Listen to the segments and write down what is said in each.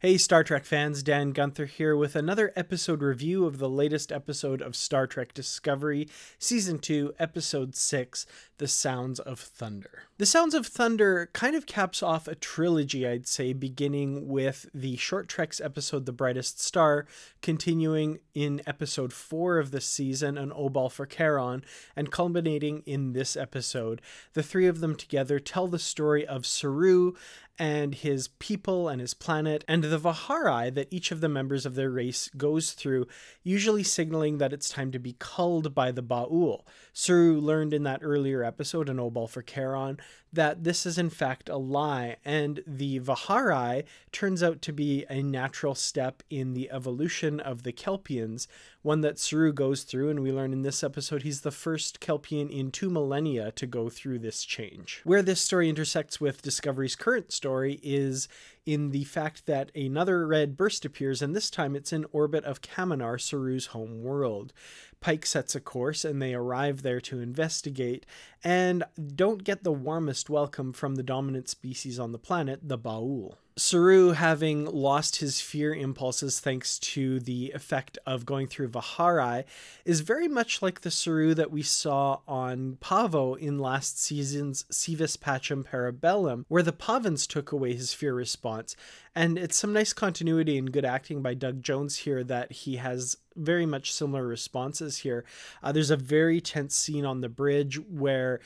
Hey Star Trek fans, Dan Gunther here with another episode review of the latest episode of Star Trek Discovery, Season 2, Episode 6, The Sounds of Thunder. The Sounds of Thunder kind of caps off a trilogy, I'd say, beginning with the Short Treks episode The Brightest Star, continuing in Episode 4 of the season, An Obol for Charon, and culminating in this episode. The three of them together tell the story of Saru and his people and his planet, and the Vahari that each of the members of their race goes through, usually signaling that it's time to be culled by the Ba'ul. Saru learned in that earlier episode, An Obol for Charon, that this is in fact a lie, and the Vahari turns out to be a natural step in the evolution of the Kelpians, one that Saru goes through, and we learn in this episode he's the first Kelpian in 2 millennia to go through this change. Where this story intersects with Discovery's current story is in the fact that another red burst appears, and this time it's in orbit of Kaminar, Saru's home world. Pike sets a course and they arrive there to investigate and don't get the warmest welcome from the dominant species on the planet, the Ba'ul. Saru, having lost his fear impulses thanks to the effect of going through Vahari, is very much like the Saru that we saw on Pavo in last season's Civis Pacem Parabellum, where the Pavans took away his fear response. And it's some nice continuity and good acting by Doug Jones here that he has very much similar responses here. There's a very tense scene on the bridge where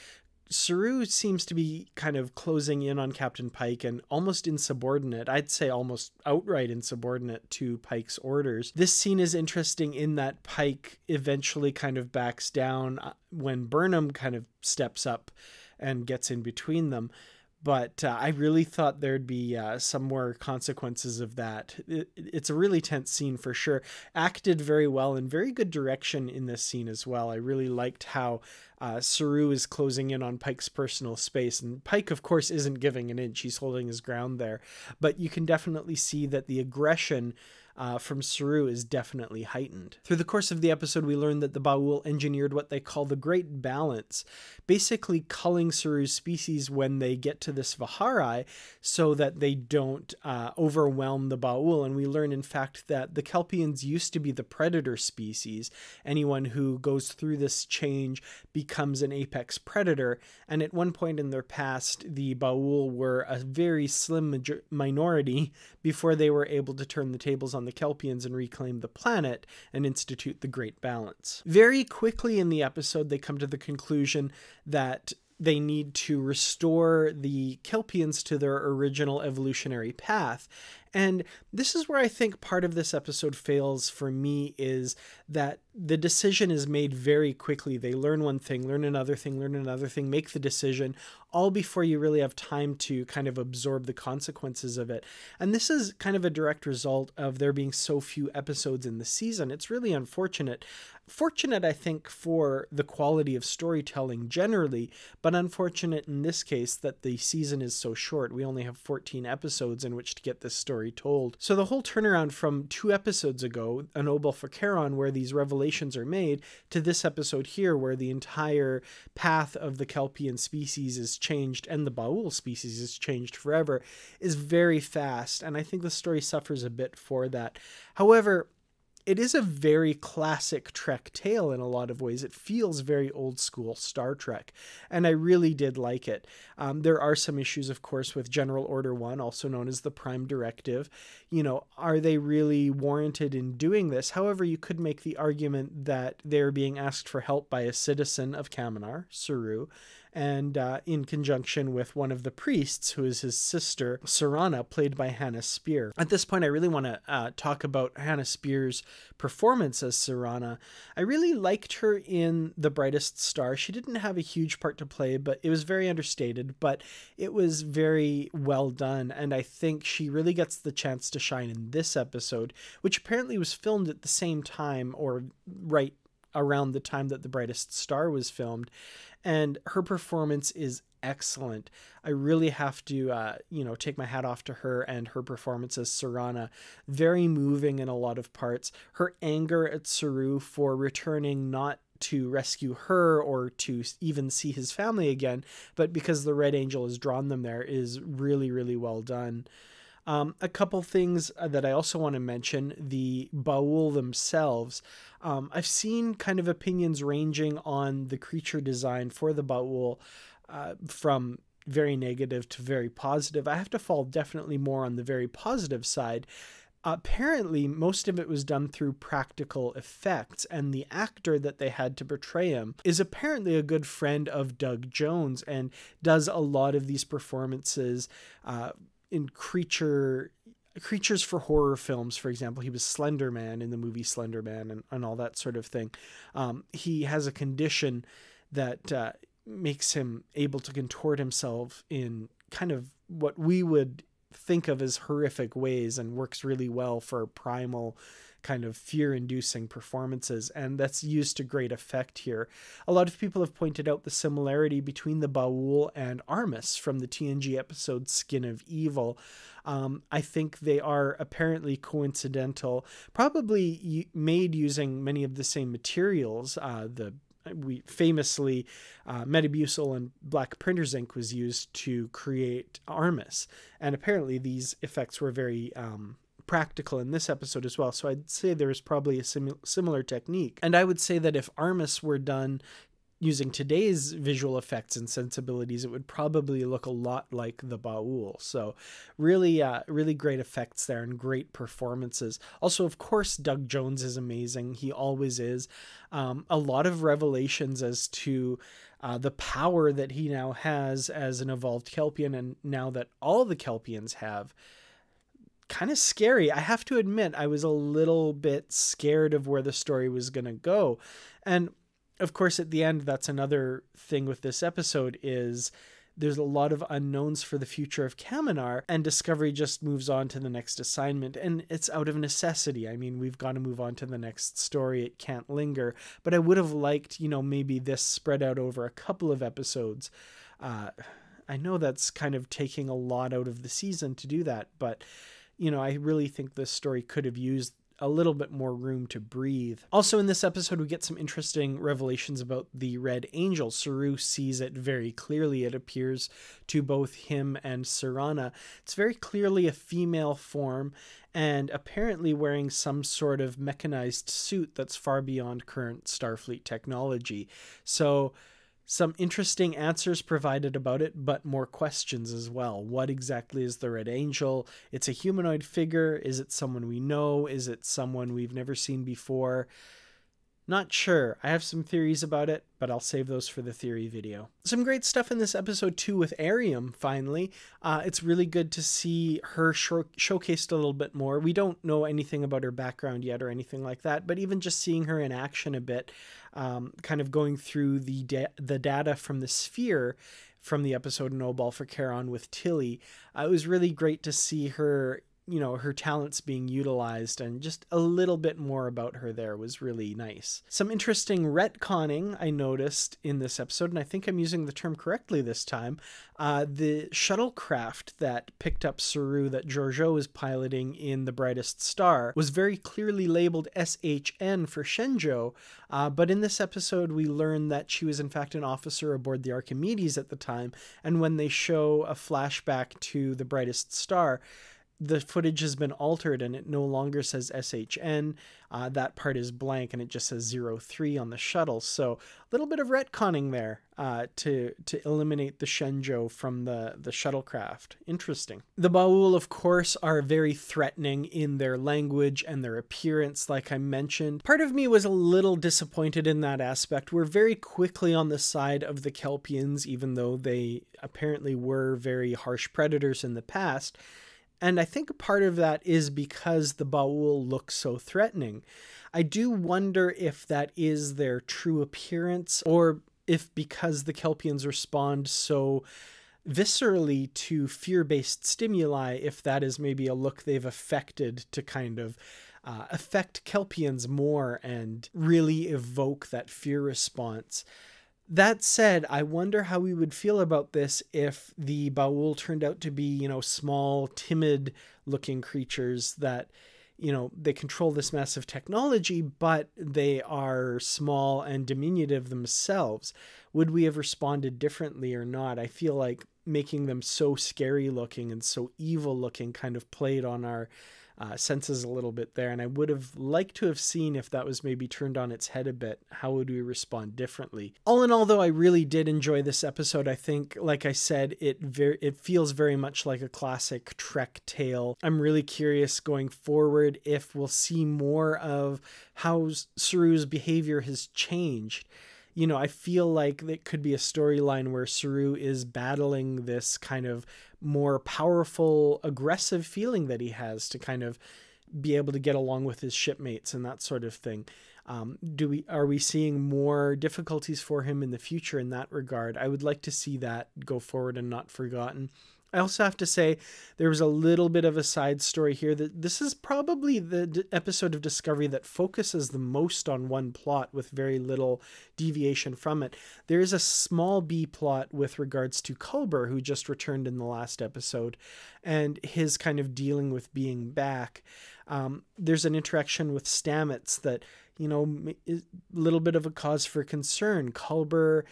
Saru seems to be kind of closing in on Captain Pike and almost insubordinate, I'd say almost outright insubordinate to Pike's orders. This scene is interesting in that Pike eventually kind of backs down when Burnham kind of steps up and gets in between them. But I really thought there'd be some more consequences of that. It's a really tense scene for sure. Acted very well and very good direction in this scene as well. I really liked how Saru is closing in on Pike's personal space. And Pike, of course, isn't giving an inch. He's holding his ground there. But you can definitely see that the aggression from Saru is definitely heightened. Through the course of the episode, we learned that the Ba'ul engineered what they call the Great Balance, basically culling Saru's species when they get to this Vahari so that they don't overwhelm the Ba'ul. And we learn, in fact, that the Kelpians used to be the predator species. Anyone who goes through this change becomes an apex predator. And at one point in their past, the Ba'ul were a very slim minority before they were able to turn the tables on the Kelpians and reclaim the planet and institute the Great Balance. Very quickly in the episode, they come to the conclusion that they need to restore the Kelpians to their original evolutionary path. And this is where I think part of this episode fails for me, is that the decision is made very quickly. They learn one thing, learn another thing, learn another thing, make the decision, all before you really have time to kind of absorb the consequences of it. And this is kind of a direct result of there being so few episodes in the season. It's really unfortunate. Fortunate, I think, for the quality of storytelling generally, but unfortunate in this case that the season is so short. We only have 14 episodes in which to get this story told. So the whole turnaround from 2 episodes ago, An Obol for Charon, where these revelations are made, to this episode here, where the entire path of the Kelpian species is changed and the Ba'ul species is changed forever, is very fast. And I think the story suffers a bit for that. However, it is a very classic Trek tale in a lot of ways. It feels very old school Star Trek, and I really did like it. There are some issues, of course, with General Order 1, also known as the Prime Directive. You know, are they really warranted in doing this? However, you could make the argument that they're being asked for help by a citizen of Kaminar, Saru, and in conjunction with one of the priests, who is his sister, Sarana, played by Hannah Spear. At this point, I really want to talk about Hannah Spear's performance as Sarana. I really liked her in The Brightest Star. She didn't have a huge part to play, but it was very understated, but it was very well done, and I think she really gets the chance to shine in this episode, which apparently was filmed at the same time, or right around the time that The Brightest Star was filmed, and her performance is excellent. I really have to, take my hat off to her and her performance as Sarana. Very moving in a lot of parts. Her anger at Saru for returning not to rescue her or to even see his family again, but because the Red Angel has drawn them there, is really, really well done. A couple things that I also want to mention, the Baul themselves. I've seen kind of opinions ranging on the creature design for the Baul, from very negative to very positive. I have to fall definitely more on the very positive side. Apparently, most of it was done through practical effects, and the actor that they had to portray him is apparently a good friend of Doug Jones and does a lot of these performances in creatures for horror films. For example, he was Slender Man in the movie Slender Man and all that sort of thing. He has a condition that makes him able to contort himself in kind of what we would think of as horrific ways, and works really well for primal kind of fear-inducing performances, and that's used to great effect here. A lot of people have pointed out the similarity between the Baul and Armus from the TNG episode Skin of Evil. I think they are apparently coincidental, probably made using many of the same materials. Famously, Metamucil and black printer's ink was used to create Armus, and apparently these effects were very practical in this episode as well. So I'd say there is probably a similar technique, and I would say that if Armus were done using today's visual effects and sensibilities, it would probably look a lot like the Baul. So really great effects there and great performances. Also, of course, Doug Jones is amazing. He always is. A lot of revelations as to the power that he now has as an evolved Kelpian, and now that all the Kelpians have. Kind of scary. I have to admit, I was a little bit scared of where the story was going to go. And of course, at the end, that's another thing with this episode, is there's a lot of unknowns for the future of Kaminar, and Discovery just moves on to the next assignment, and it's out of necessity. I mean, we've got to move on to the next story. It can't linger. But I would have liked, maybe this spread out over a couple of episodes. I know that's kind of taking a lot out of the season to do that, but, I really think this story could have used a little bit more room to breathe. Also in this episode, we get some interesting revelations about the Red Angel. Saru sees it very clearly. It appears to both him and Serana. It's very clearly a female form, and apparently wearing some sort of mechanized suit that's far beyond current Starfleet technology. So some interesting answers provided about it, but more questions as well. What exactly is the Red Angel? It's a humanoid figure. Is it someone we know? Is it someone we've never seen before? Not sure. I have some theories about it, but I'll save those for the theory video. Some great stuff in this episode too with Areum, finally. It's really good to see her showcased a little bit more. We don't know anything about her background yet or anything like that, but even just seeing her in action a bit, kind of going through the data from the sphere from the episode No Ball for Charon with Tilly, it was really great to see her, her talents being utilized, and just a little bit more about her there was really nice. Some interesting retconning I noticed in this episode, and I think I'm using the term correctly this time. The shuttlecraft that picked up Saru that Georgiou was piloting in The Brightest Star was very clearly labeled SHN for Shenzhou, but in this episode we learn that she was in fact an officer aboard the Archimedes at the time, and when they show a flashback to The Brightest Star, the footage has been altered and it no longer says SHN. That part is blank and it just says 03 on the shuttle. So a little bit of retconning there to eliminate the Shenzhou from the shuttlecraft. Interesting. The Baul, of course, are very threatening in their language and their appearance, like I mentioned. Part of me was a little disappointed in that aspect. We're very quickly on the side of the Kelpians, even though they apparently were very harsh predators in the past. And I think part of that is because the Baul look so threatening. I do wonder if that is their true appearance, or if because the Kelpians respond so viscerally to fear-based stimuli, if that is maybe a look they've affected to kind of affect Kelpians more and really evoke that fear response. That said, I wonder how we would feel about this if the Baul turned out to be, small, timid-looking creatures that, they control this massive technology, but they are small and diminutive themselves. Would we have responded differently or not? I feel like making them so scary looking and so evil looking kind of played on our senses a little bit there. And I would have liked to have seen if that was maybe turned on its head a bit. How would we respond differently? All in all, though, I really did enjoy this episode. I think, like I said, it feels very much like a classic Trek tale. I'm really curious going forward if we'll see more of how Saru's behavior has changed. You know, I feel like it could be a storyline where Saru is battling this kind of more powerful, aggressive feeling that he has to kind of be able to get along with his shipmates and that sort of thing. Are we seeing more difficulties for him in the future in that regard? I would like to see that go forward and not forgotten. I also have to say there was a little bit of a side story here that this is probably the episode of Discovery that focuses the most on one plot with very little deviation from it. There is a small B plot with regards to Culber, who just returned in the last episode, and his kind of dealing with being back. There's an interaction with Stamets that, you know, is a little bit of a cause for concern. Culber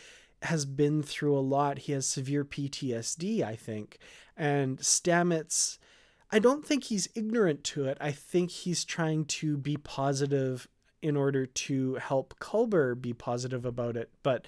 has been through a lot. He has severe PTSD, I think. And Stamets, I don't think he's ignorant to it. I think he's trying to be positive in order to help Culber be positive about it. But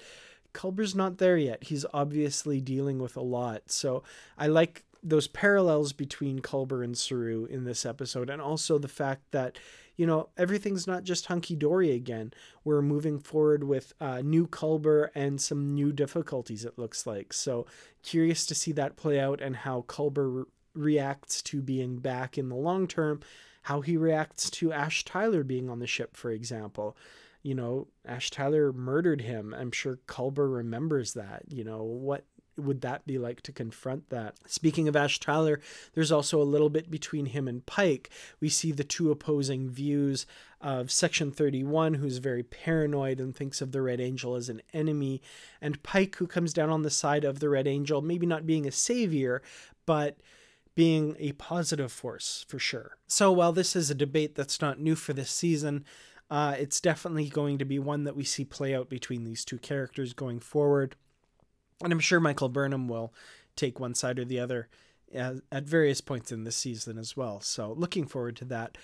Culber's not there yet. He's obviously dealing with a lot. So I like those parallels between Culber and Saru in this episode, and also the fact that, you know, everything's not just hunky-dory again. We're moving forward with new Culber and some new difficulties, it looks like. So curious to see that play out and how Culber reacts to being back in the long term, how he reacts to Ash Tyler being on the ship, for example. You know, Ash Tyler murdered him. I'm sure Culber remembers that. You know, what would that be like to confront that? Speaking of Ash Tyler, there's also a little bit between him and Pike. We see the two opposing views of Section 31, who's very paranoid and thinks of the Red Angel as an enemy, and Pike, who comes down on the side of the Red Angel, maybe not being a savior, but being a positive force for sure. So while this is a debate that's not new for this season, it's definitely going to be one that we see play out between these two characters going forward. And I'm sure Michael Burnham will take one side or the other at various points in this season as well. So looking forward to that.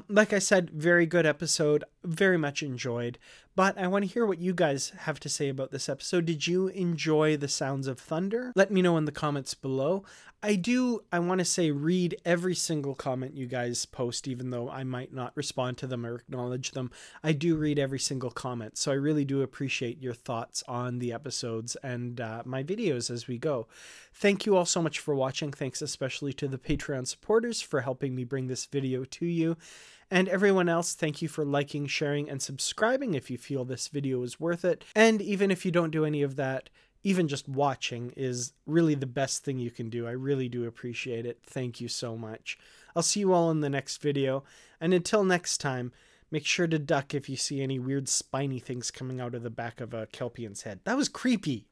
Like I said, very good episode, very much enjoyed. But I want to hear what you guys have to say about this episode. Did you enjoy the sounds of thunder? Let me know in the comments below. I want to say read every single comment you guys post, even though I might not respond to them or acknowledge them. I do read every single comment, so I really do appreciate your thoughts on the episodes and my videos as we go. Thank you all so much for watching. Thanks especially to the Patreon supporters for helping me bring this video to you. And everyone else, thank you for liking, sharing, and subscribing if you feel this video is worth it. And even if you don't do any of that, even just watching is really the best thing you can do. I really do appreciate it. Thank you so much. I'll see you all in the next video. And until next time, make sure to duck if you see any weird spiny things coming out of the back of a Kelpian's head. That was creepy.